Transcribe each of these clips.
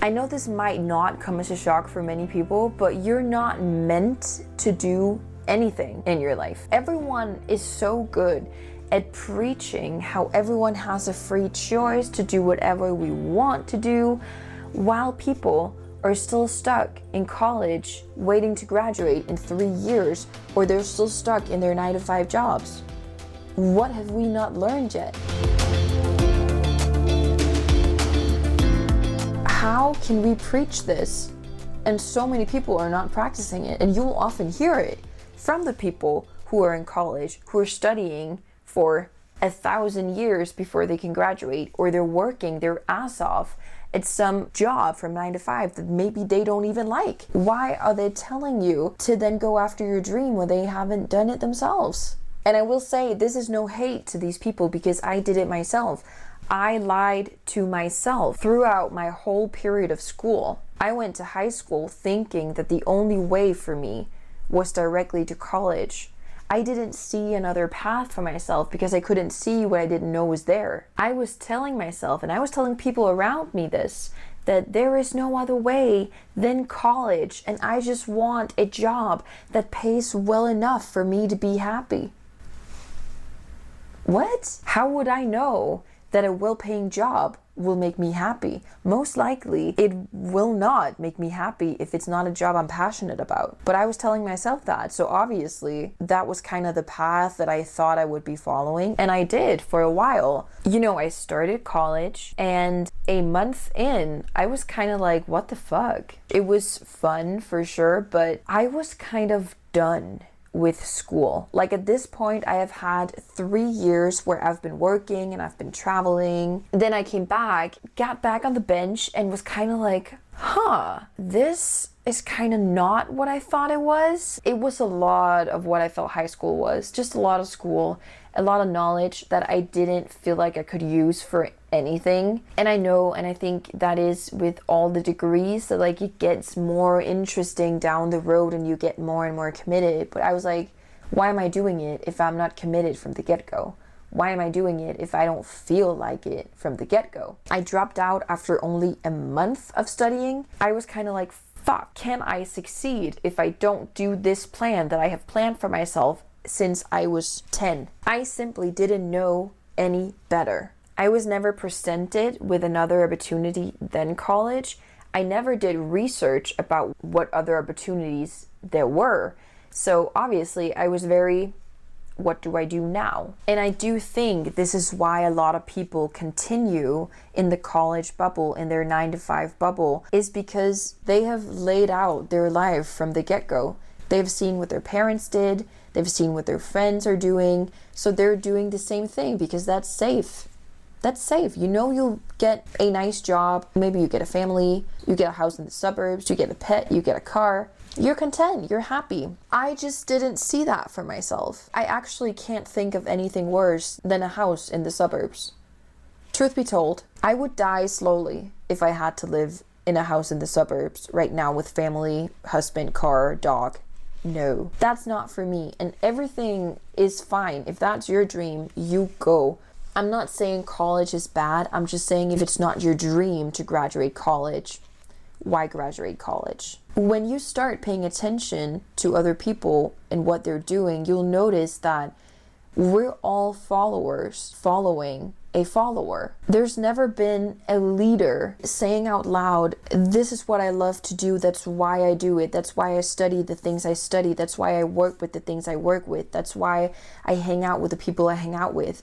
I know this might not come as a shock for many people, but you're not meant to do anything in your life. Everyone is so good at preaching how everyone has a free choice to do whatever we want to do, while people are still stuck in college waiting to graduate in 3 years, or they're still stuck in their 9-to-5 jobs. What have we not learned yet? How can we preach this and so many people are not practicing it? And you'll often hear it from the people who are in college, who are studying for 1,000 years before they can graduate, or they're working their ass off at some job from 9 to 5 that maybe they don't even like. Why are they telling you to then go after your dream when they haven't done it themselves? And I will say, this is no hate to these people, because I did it myself. I lied to myself throughout my whole period of school. I went to high school thinking that the only way for me was directly to college. I didn't see another path for myself because I couldn't see what I didn't know was there. I was telling myself, and I was telling people around me this, that there is no other way than college, and I just want a job that pays well enough for me to be happy. What? How would I know that a well-paying job will make me happy? Most likely, it will not make me happy if it's not a job I'm passionate about. But I was telling myself that, so obviously, that was kind of the path that I thought I would be following, and I did for a while. You know, I started college, and a month in, I was kind of like, what the fuck? It was fun for sure, but I was kind of done with school. Like, at this point, I have had 3 years where I've been working and I've been traveling. Then I came back, got back on the bench, and was kind of like, this is kind of not what I thought it was. It was a lot of what I felt high school was. Just a lot of school, a lot of knowledge that I didn't feel like I could use for anything. And I know, and I think that is with all the degrees, that like it gets more interesting down the road and you get more and more committed. But I was like, why am I doing it if I'm not committed from the get-go? Why am I doing it if I don't feel like it from the get-go? I dropped out after only a month of studying. I was kind of like, fuck, can I succeed if I don't do this plan that I have planned for myself since I was 10? I simply didn't know any better. I was never presented with another opportunity than college. I never did research about what other opportunities there were. So obviously I was very, what do I do now? And I do think this is why a lot of people continue in the college bubble, in their 9-to-5 bubble, is because they have laid out their life from the get-go. They've seen what their parents did, they've seen what their friends are doing, so they're doing the same thing because that's safe. That's safe. You know, you'll get a nice job, maybe you get a family, you get a house in the suburbs, you get a pet, you get a car. You're content, you're happy. I just didn't see that for myself. I actually can't think of anything worse than a house in the suburbs. Truth be told, I would die slowly if I had to live in a house in the suburbs right now with family, husband, car, dog. No, that's not for me. And everything is fine. If that's your dream, you go. I'm not saying college is bad. I'm just saying if it's not your dream to graduate college, why graduate college? When you start paying attention to other people and what they're doing, you'll notice that we're all followers following a follower. There's never been a leader saying out loud, this is what I love to do, that's why I do it, that's why I study the things I study, that's why I work with the things I work with, that's why I hang out with the people I hang out with.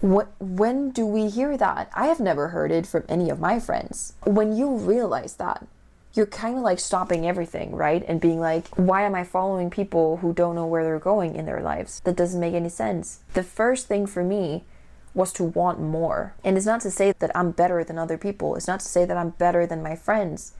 When do we hear that? I have never heard it from any of my friends. When you realize that, you're kind of like stopping everything, right? And being like, why am I following people who don't know where they're going in their lives? That doesn't make any sense. The first thing for me was to want more. And it's not to say that I'm better than other people. It's not to say that I'm better than my friends.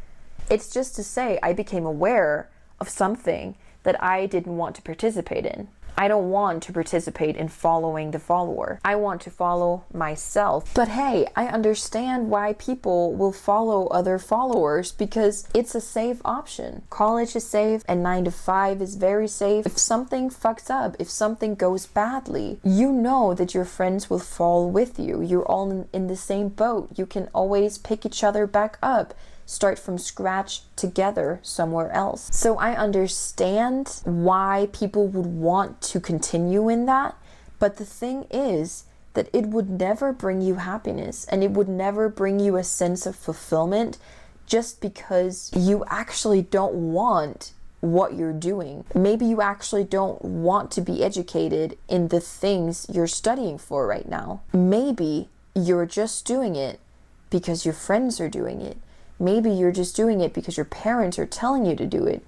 It's just to say I became aware of something that I didn't want to participate in. I don't want to participate in following the follower. I want to follow myself. But hey, I understand why people will follow other followers because it's a safe option. College is safe and 9 to 5 is very safe. If something fucks up, if something goes badly, you know that your friends will fall with you. You're all in the same boat. You can always pick each other back up, start from scratch together somewhere else. So I understand why people would want to continue in that, but the thing is that it would never bring you happiness and it would never bring you a sense of fulfillment just because you actually don't want what you're doing. Maybe you actually don't want to be educated in the things you're studying for right now. Maybe you're just doing it because your friends are doing it. Maybe you're just doing it because your parents are telling you to do it.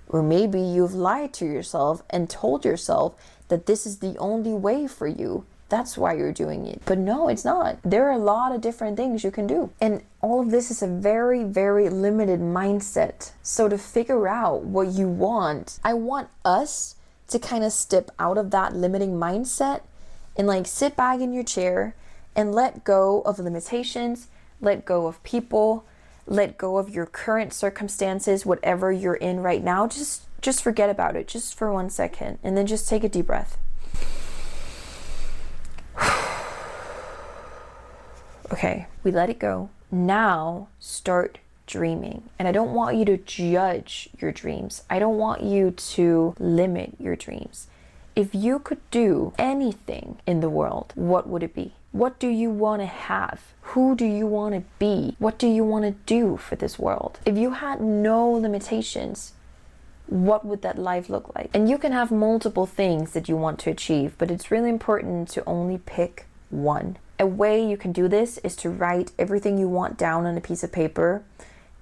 Or maybe you've lied to yourself and told yourself that this is the only way for you. That's why you're doing it. But no, it's not. There are a lot of different things you can do. And all of this is a very, very limited mindset. So to figure out what you want, I want us to kind of step out of that limiting mindset and like sit back in your chair and let go of limitations, let go of people, let go of your current circumstances, whatever you're in right now. Just forget about it just for 1 second and then just take a deep breath. Okay, we let it go. Now start dreaming. And I don't want you to judge your dreams. I don't want you to limit your dreams. If you could do anything in the world, what would it be? What do you want to have? Who do you want to be? What do you want to do for this world? If you had no limitations, what would that life look like? And you can have multiple things that you want to achieve, but it's really important to only pick one. A way you can do this is to write everything you want down on a piece of paper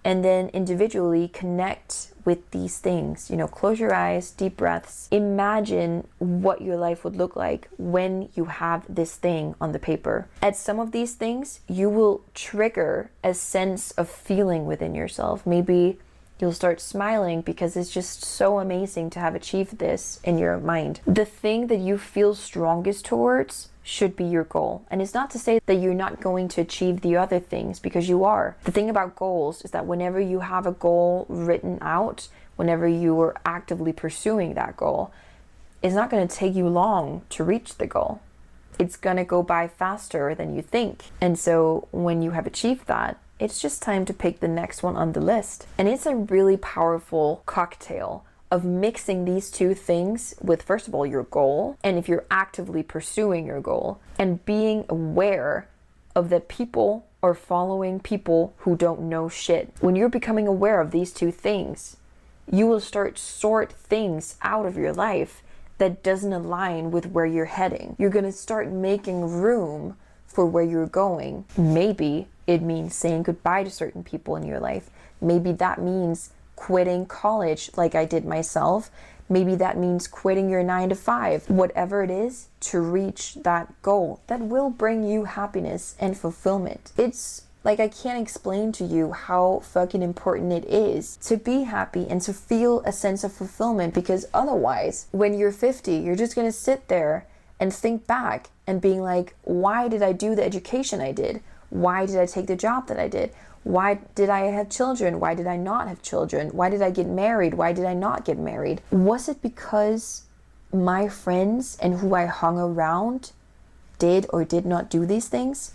and then individually connect with these things. You know, close your eyes, deep breaths. Imagine what your life would look like when you have this thing on the paper. At some of these things, you will trigger a sense of feeling within yourself. Maybe you'll start smiling because it's just so amazing to have achieved this in your mind. The thing that you feel strongest towards should be your goal. And it's not to say that you're not going to achieve the other things, because you are. The thing about goals is that whenever you have a goal written out, whenever you are actively pursuing that goal, it's not going to take you long to reach the goal. It's going to go by faster than you think. And so when you have achieved that, it's just time to pick the next one on the list. And it's a really powerful cocktail of mixing these two things with, first of all, your goal, and if you're actively pursuing your goal, and being aware of that people are following people who don't know shit. When you're becoming aware of these two things, you will start sort things out of your life that doesn't align with where you're heading. You're gonna start making room for where you're going. Maybe it means saying goodbye to certain people in your life. Maybe that means quitting college like I did myself. Maybe that means quitting your 9 to 5. Whatever it is, to reach that goal that will bring you happiness and fulfillment. It's like, I can't explain to you how fucking important it is to be happy and to feel a sense of fulfillment, because otherwise, when you're 50, you're just gonna sit there and think back and being like, why did I do the education I did? Why did I take the job that I did? Why did I have children? Why did I not have children? Why did I get married? Why did I not get married? Was it because my friends and who I hung around did or did not do these things?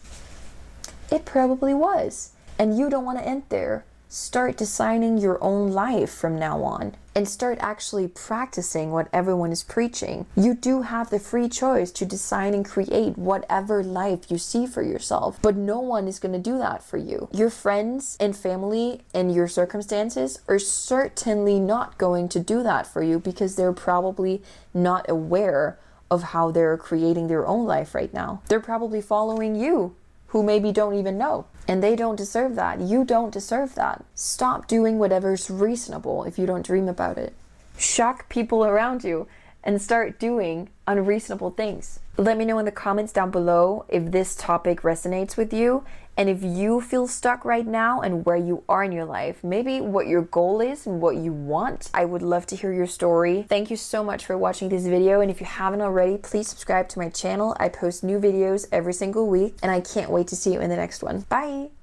It probably was. And you don't want to end there. Start designing your own life from now on and start actually practicing what everyone is preaching. You do have the free choice to design and create whatever life you see for yourself, but no one is going to do that for you. Your friends and family and your circumstances are certainly not going to do that for you, because they're probably not aware of how they're creating their own life right now. They're probably following you, who maybe don't even know. And they don't deserve that. You don't deserve that. Stop doing whatever's reasonable if you don't dream about it. Shock people around you and start doing unreasonable things. Let me know in the comments down below if this topic resonates with you and if you feel stuck right now and where you are in your life, maybe what your goal is and what you want. I would love to hear your story. Thank you so much for watching this video, and if you haven't already, please subscribe to my channel. I post new videos every single week and I can't wait to see you in the next one. Bye!